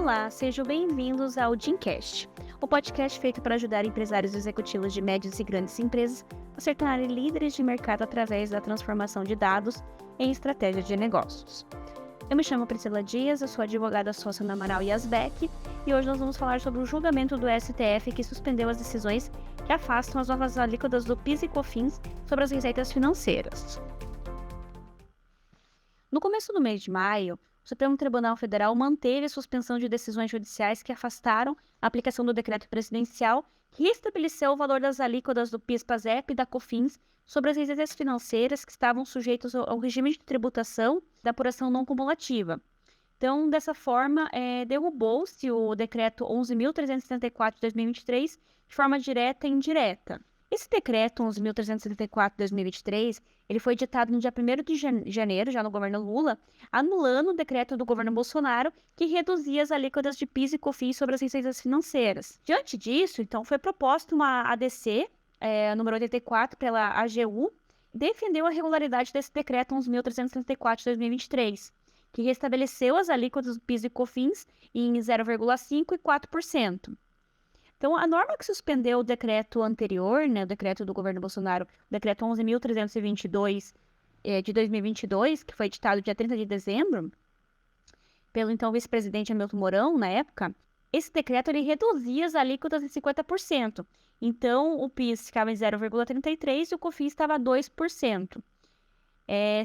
Olá, sejam bem-vindos ao Gymcast, o podcast feito para ajudar empresários executivos de médias e grandes empresas a se tornarem líderes de mercado através da transformação de dados em estratégia de negócios. Eu me chamo Priscila Dias, eu sou advogada sócia na Amaral e Asbeck, e hoje nós vamos falar sobre o julgamento do STF que suspendeu as decisões que afastam as novas alíquotas do PIS e COFINS sobre as receitas financeiras. No começo do mês de maio, o Supremo Tribunal Federal manteve a suspensão de decisões judiciais que afastaram a aplicação do decreto presidencial que estabeleceu o valor das alíquotas do PIS/PASEP e da COFINS sobre as receitas financeiras que estavam sujeitas ao regime de tributação da apuração não cumulativa. Então, dessa forma, derrubou-se o decreto 11.374 de 2023 de forma direta e indireta. Esse decreto 11.374 de 2023, ele foi editado no dia 1º de janeiro, já no governo Lula, anulando o decreto do governo Bolsonaro que reduzia as alíquotas de PIS e COFINS sobre as receitas financeiras. Diante disso, então, foi proposta uma ADC, número 84, pela AGU, defendeu a regularidade desse decreto 11.374 de 2023, que restabeleceu as alíquotas do PIS e COFINS em 0,5% e 4%. Então, a norma que suspendeu o decreto anterior, o decreto do governo Bolsonaro, o decreto 11.322 de 2022, que foi editado dia 30 de dezembro, pelo então vice-presidente Hamilton Mourão, na época, esse decreto ele reduzia as alíquotas em 50%. Então, o PIS ficava em 0,33% e o COFINS estava a 2%.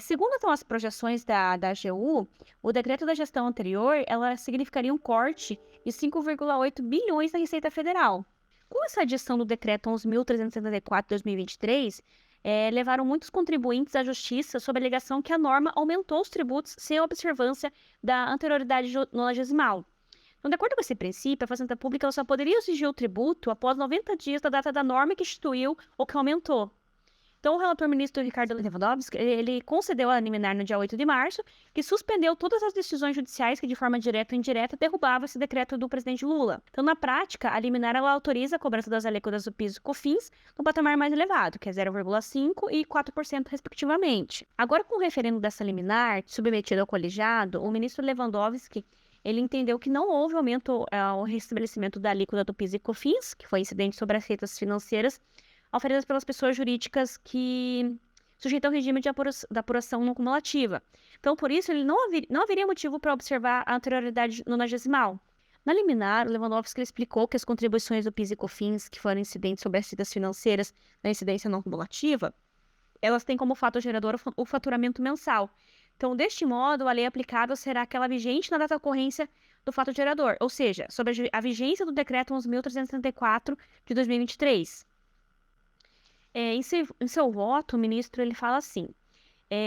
Segundo então, as projeções da AGU, o decreto da gestão anterior ela significaria um corte de 5,8 bilhões na Receita Federal. Com essa adição do decreto 11.374 de 2023, levaram muitos contribuintes à justiça sob a alegação que a norma aumentou os tributos sem a observância da anterioridade nonagesimal. Então, de acordo com esse princípio, a Fazenda Pública ela só poderia exigir o tributo após 90 dias da data da norma que instituiu ou que aumentou. Então, o relator ministro Ricardo Lewandowski, ele concedeu a liminar no dia 8 de março, que suspendeu todas as decisões judiciais que, de forma direta ou indireta, derrubavam esse decreto do presidente Lula. Então, na prática, a liminar ela autoriza a cobrança das alíquotas do PIS e COFINS no patamar mais elevado, que é 0,5% e 4%, respectivamente. Agora, com o referendo dessa liminar, submetido ao colegiado, o ministro Lewandowski ele entendeu que não houve aumento ao restabelecimento da alíquota do PIS e COFINS, que foi incidente sobre as receitas financeiras, oferecidas pelas pessoas jurídicas que sujeitam ao regime da apuração não cumulativa. Então, por isso, ele não haveria motivo para observar a anterioridade nonagesimal. Na liminar, o Lewandowski explicou que as contribuições do PIS e COFINS, que foram incidentes sobre as receitas financeiras na incidência não cumulativa, elas têm como fato gerador o faturamento mensal. Então, deste modo, a lei aplicável será aquela vigente na data de ocorrência do fato gerador, ou seja, sobre a vigência do decreto 11.374 de 2023. Em seu voto, o ministro ele fala assim,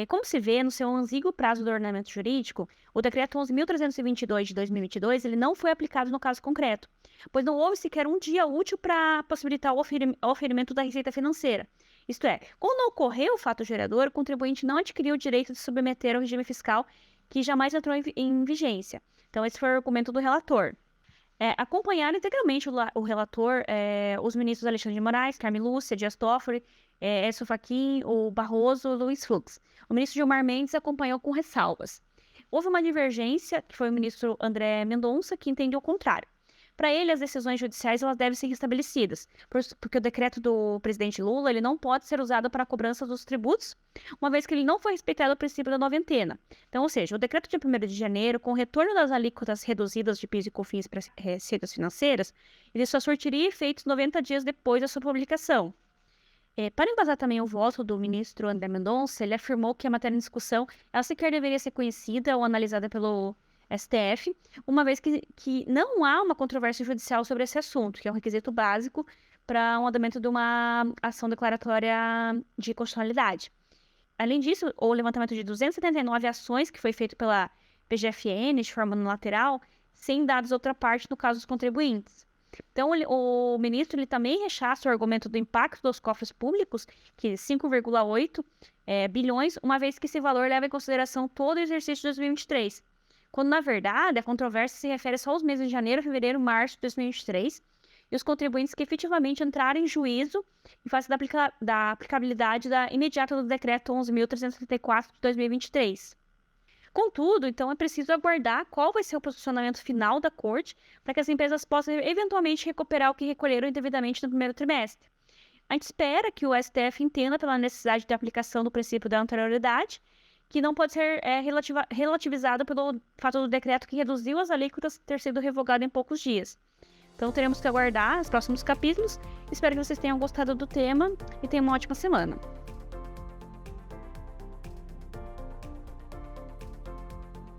como se vê no seu exíguo prazo do ordenamento jurídico, o decreto 11.322 de 2022 ele não foi aplicado no caso concreto, pois não houve sequer um dia útil para possibilitar o oferimento da receita financeira. Isto é, quando ocorreu o fato gerador, o contribuinte não adquiriu o direito de submeter ao regime fiscal que jamais entrou em vigência. Então, esse foi o argumento do relator. Acompanharam integralmente o relator, os ministros Alexandre de Moraes, Carmen Lúcia, Dias Toffoli, Écio Fachin, o Barroso e Luiz Fux. O ministro Gilmar Mendes acompanhou com ressalvas. Houve uma divergência, que foi o ministro André Mendonça, que entendeu o contrário. Para ele, as decisões judiciais elas devem ser restabelecidas, porque o decreto do presidente Lula ele não pode ser usado para a cobrança dos tributos, uma vez que ele não foi respeitado o princípio da noventena. Então, ou seja, o decreto de 1º de janeiro, com o retorno das alíquotas reduzidas de PIS e COFINS para receitas financeiras, ele só surtiria efeitos 90 dias depois da sua publicação. Para embasar também o voto do ministro André Mendonça, ele afirmou que a matéria em discussão ela sequer deveria ser conhecida ou analisada pelo STF, uma vez que não há uma controvérsia judicial sobre esse assunto, que é um requisito básico para um andamento de uma ação declaratória de constitucionalidade. Além disso, o levantamento de 279 ações que foi feito pela PGFN de forma unilateral, sem dados outra parte no caso dos contribuintes. Então, o ministro ele também rechaça o argumento do impacto dos cofres públicos, que é 5,8 bilhões, uma vez que esse valor leva em consideração todo o exercício de 2023. Quando, na verdade, a controvérsia se refere só aos meses de janeiro, fevereiro, março de 2023, e os contribuintes que efetivamente entraram em juízo em face da aplicabilidade imediata do decreto 11.334 de 2023. Contudo, então é preciso aguardar qual vai ser o posicionamento final da corte para que as empresas possam eventualmente recuperar o que recolheram indevidamente no primeiro trimestre. A gente espera que o STF entenda pela necessidade de aplicação do princípio da anterioridade, que não pode ser relativizado pelo fato do decreto que reduziu as alíquotas ter sido revogado em poucos dias. Então teremos que aguardar os próximos capítulos. Espero que vocês tenham gostado do tema e tenham uma ótima semana.